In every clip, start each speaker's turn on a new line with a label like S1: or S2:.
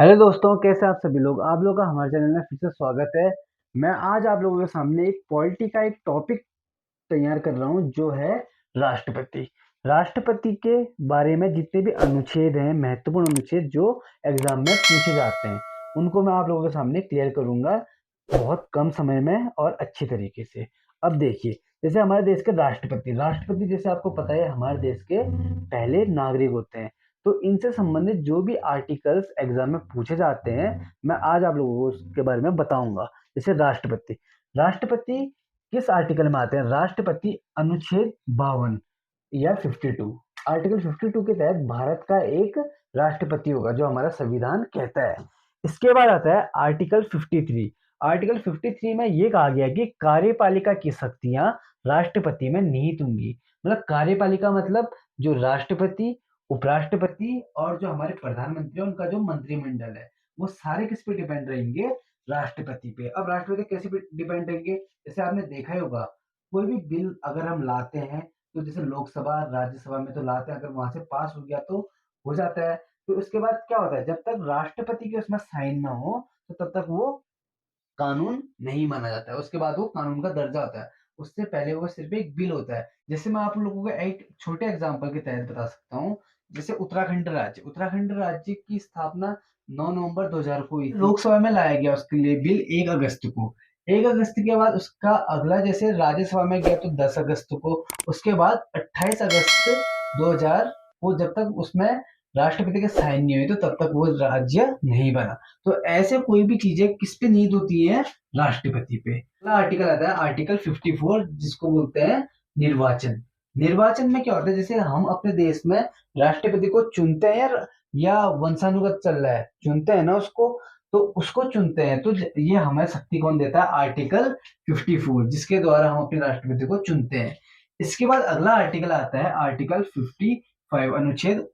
S1: Hello दोस्तों, कैसे आप सभी लोग। आप लोग का हमारे चैनल में फिर से स्वागत है। मैं आज आप लोगों के सामने एक पॉलिटी का एक टॉपिक तैयार कर रहा हूँ जो है राष्ट्रपति। राष्ट्रपति के बारे में जितने भी अनुच्छेद हैं, महत्वपूर्ण अनुच्छेद जो एग्जाम में पूछे जाते हैं, उनको मैं आप लोगों के सामने क्लियर करूंगा बहुत कम समय में और अच्छी तरीके से। अब देखिए, जैसे हमारे देश के राष्ट्रपति राष्ट्रपति जैसे आपको पता है हमारे देश के पहले नागरिक होते हैं। तो इनसे संबंधित जो भी आर्टिकल्स एग्जाम में पूछे जाते हैं, मैं आज आप लोगों को उसके बारे में बताऊंगा। जैसे राष्ट्रपति राष्ट्रपति किस आर्टिकल में आते हैं? राष्ट्रपति अनुच्छेद 52 या 52। आर्टिकल 52 के तहत भारत का एक राष्ट्रपति होगा जो हमारा संविधान कहता है। इसके बाद आता है आर्टिकल 53। आर्टिकल 53 में ये कहा गया कि कार्यपालिका की शक्तियां राष्ट्रपति में निहित होंगी। मतलब कार्यपालिका मतलब जो राष्ट्रपति, उपराष्ट्रपति और जो हमारे प्रधानमंत्री हैं, उनका जो मंत्रिमंडल है, वो सारे किस पे डिपेंड रहेंगे? राष्ट्रपति पे। अब राष्ट्रपति कैसे डिपेंड रहेंगे? जैसे आपने देखा ही होगा, कोई भी बिल अगर हम लाते हैं, तो जैसे लोकसभा राज्यसभा में तो लाते हैं, अगर वहां से पास हो गया तो हो जाता है। तो उसके बाद क्या होता है, जब तक राष्ट्रपति के उसमें साइन ना हो तो तब तक वो कानून नहीं माना जाता है। उसके बाद वो कानून का दर्जा होता है। उससे पहले वो सिर्फ एक बिल होता है। जैसे मैं आप लोगों को एक छोटे एग्जांपल के तहत बता सकता हूँ। जैसे उत्तराखंड राज्य की स्थापना 9 नवंबर 2000 को हुई थी। लोकसभा में लाया गया उसके लिए बिल 1 अगस्त को। 1 अगस्त के बाद उसका अगला जैसे राज्यसभा में गया तो 10 अगस्त को। उसके बाद 28 अगस्त 2000 को, जब तक उसमें राष्ट्रपति के साइन नहीं हुए तो तब तक वो राज्य नहीं बना। तो ऐसे कोई भी चीजें किस पे नीड होती है? राष्ट्रपति पे। अगला आर्टिकल आता है आर्टिकल 54, जिसको बोलते हैं निर्वाचन। निर्वाचन में क्या होता है, जैसे हम अपने देश में राष्ट्रपति को चुनते हैं या वंशानुगत चल रहा है, चुनते हैं ना उसको, तो उसको चुनते हैं। तो ये हमें शक्ति कौन देता है? आर्टिकल 54, जिसके द्वारा हम अपने राष्ट्रपति को चुनते हैं। इसके बाद अगला आर्टिकल आता है आर्टिकल 55, अनुच्छेद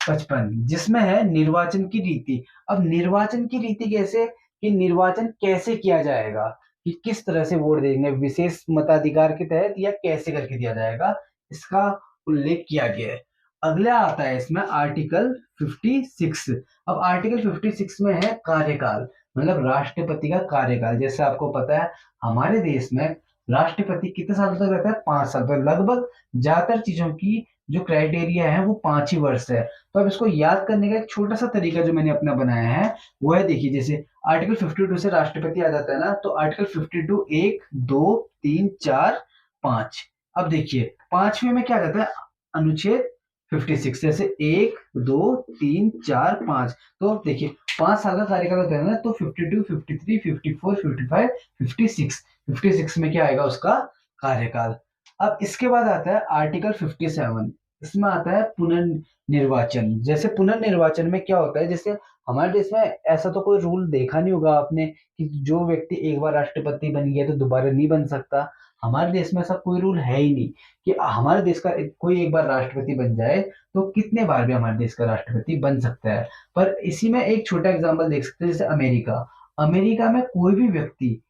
S1: 55, जिसमें है निर्वाचन की रीति। अब निर्वाचन की रीति कैसे, कि निर्वाचन कैसे किया जाएगा, कि किस तरह से वोट देंगे, विशेष मताधिकार के तहत या कैसे करके दिया जाएगा, इसका उल्लेख किया गया है। अगला आता है इसमें आर्टिकल 56। अब आर्टिकल 56 में है कार्यकाल, मतलब राष्ट्रपति का कार्यकाल। जैसे आपको पता है हमारे देश में राष्ट्रपति कितने साल तक रहता है? 5 साल। तो लगभग ज्यादातर चीजों की जो क्राइटेरिया है वो 5 ही वर्ष है। तो अब इसको याद करने का एक छोटा सा तरीका जो मैंने अपना बनाया है वो है, देखिए, जैसे आर्टिकल 52 से राष्ट्रपति आ जाता है ना, तो आर्टिकल 52 1 2 3 4 5। अब देखिए पांचवें में क्या कहता है? अनुच्छेद 56। जैसे 1 2 3 4 5, तो देखिए 5 साल का कार्यकाल होता है ना, तो 52 53 54 55 56। 56 में क्या आएगा? उसका कार्यकाल। अब इसके बाद आता है आर्टिकल 57। इसमें आता है पुनर्निर्वाचन। जैसे पुनर्निर्वाचन में क्या होता है, जैसे हमारे देश में ऐसा तो कोई रूल देखा नहीं होगा आपने कि जो व्यक्ति एक बार राष्ट्रपति बन गया तो दोबारा नहीं बन सकता। हमारे देश में ऐसा कोई रूल है ही नहीं कि हमारे देश का कोई एक बार राष्ट्रपति बन जाए तो कितने बार भी हमारे देश का राष्ट्रपति बन सकता है। पर इसी में एक छोटा एग्जाम्पल देख सकते हैं, जैसे अमेरिका। अमेरिका में कोई भी व्यक्ति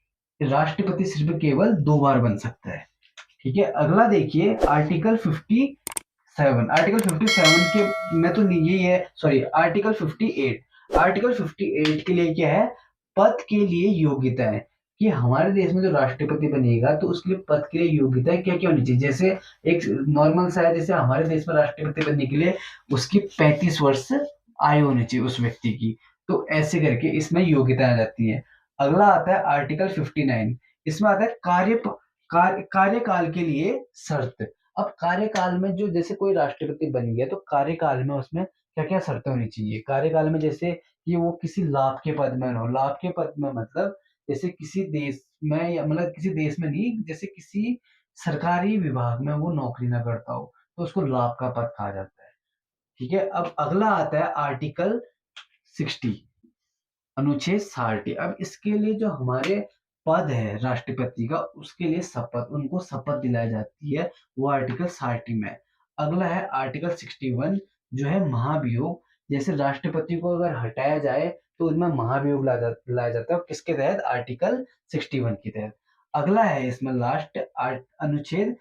S1: राष्ट्रपति सिर्फ केवल 2 बार बन सकता है। ठीक है, अगला देखिए आर्टिकल 57। आर्टिकल 57 के में तो नहीं, यही है, सॉरी, आर्टिकल 58। आर्टिकल 58 के लिए क्या है? पद के लिए योग्यता है, कि हमारे देश में जो राष्ट्रपति बनेगा तो उसके लिए पद के लिए योग्यता क्या क्या होनी चाहिए। जैसे एक नॉर्मल सा है, जैसे हमारे देश में राष्ट्रपति बनने के लिए उसकी 35 वर्ष आयु होनी चाहिए उस व्यक्ति की। तो ऐसे करके इसमें योग्यता आ जाती है। अगला आता है आर्टिकल 59। इसमें आता है कार्यकाल के लिए शर्त। अब कार्यकाल में जो, जैसे कोई राष्ट्रपति बन गया तो कार्यकाल में उसमें क्या क्या शर्तें होनी चाहिए? कार्यकाल में जैसे कि वो किसी लाभ के पद में हो। लाभ के पद में मतलब जैसे किसी देश में, या मतलब किसी देश में नहीं, जैसे किसी सरकारी विभाग में वो नौकरी ना करता हो तो उसको लाभ का पद कहा जाता है। ठीक है, अब अगला आता है आर्टिकल 60, अनुच्छेद 60। अब इसके लिए जो हमारे पद है राष्ट्रपति का, उसके लिए शपथ, उनको शपथ दिलाई जाती है, वो आर्टिकल 60 में। अगला है आर्टिकल 61, जो है महाभियोग। जैसे राष्ट्रपति को अगर हटाया जाए तो उनमें महाभियोग लाया जाता है, किसके तहत? आर्टिकल 61 के तहत। अगला है इसमें लास्ट अनुच्छेद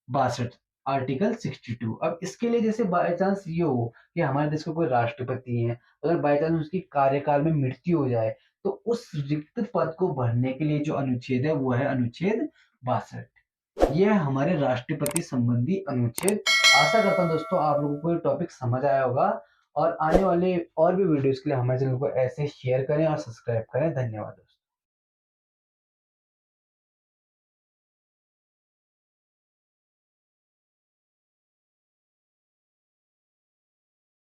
S1: 62। आर्टिकल 62। अब इसके लिए जैसे बाय चांस ये हो कि हमारे देश का कोई राष्ट्रपति है, अगर बाय चांस उसकी कार्यकाल में मृत्यु हो जाए, तो उस रिक्त पद को भरने के लिए जो अनुच्छेद है वो है अनुच्छेद 62। ये है हमारे राष्ट्रपति संबंधी अनुच्छेद। आशा करता हूँ दोस्तों आप लोगों को ये टॉपिक समझ आया होगा, और आने वाले और भी वीडियोस के लिए हमारे चैनल को ऐसे शेयर करें और सब्सक्राइब करें। धन्यवाद दोस्तों।